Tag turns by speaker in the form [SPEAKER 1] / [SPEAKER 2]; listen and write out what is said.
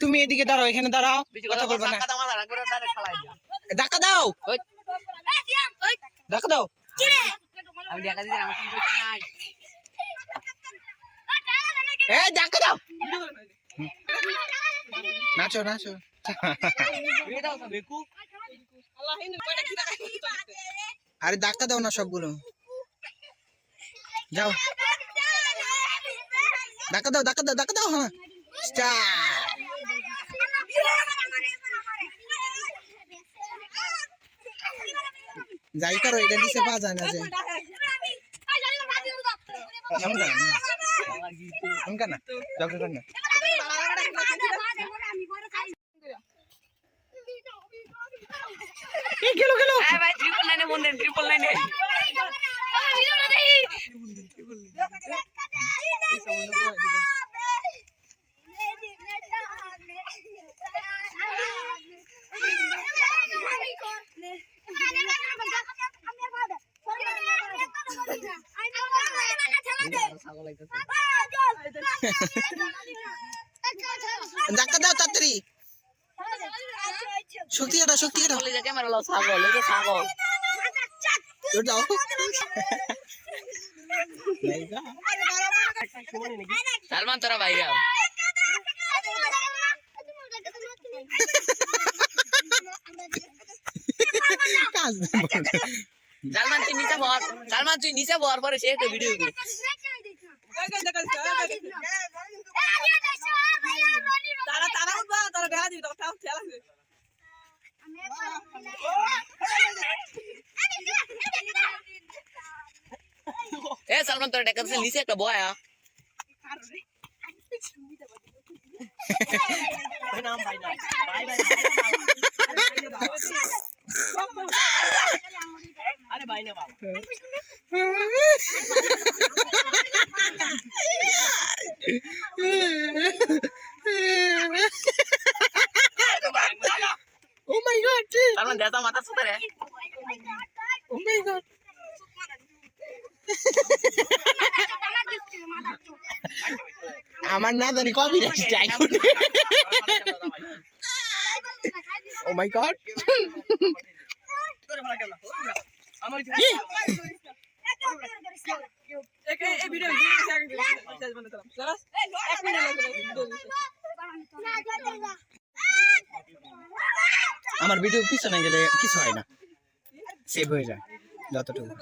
[SPEAKER 1] তুমি এদিকে দাঁড়াও, এখানে দাঁড়াও, কথা বলবা না। ধাক্কা দাও, ধাক্কা দাও। এই ধাক্কা দাও, নাচো নাচো। আরে ধাক্কা দাও না সবগুলো, যাও ধাক্কা দাও, ধাক্কা দাও, ধাক্কা দাও। হ্যাঁ যাই করো, এটা নিচে পাওয়া যায় না যে। না জগা না গেল গেল ভাই, ট্রিপল নাইনে ধাক্কা দাও তাড়াতাড়ি, শক্তি এটা, শক্তি এটা। ছাগল দাও সালমান, তোরা বাইরে আও। সালমান তুই নিচে বর, সালমান তুই নিচে বর, পরে সে একটা ভিডিও করবে। এ সালমান তোর টাকা নিচে একটা বয়া। আরে ভাই না বাবা, oh my god, সালমান দেতা মাথা সুতরে, oh my god। আমার না জানি কবি স্ট্রাইক, oh my god। আমার ভিডিও পিছনে গেলে কিছু হয় না, সেভ হয়ে যায় যতটুকু।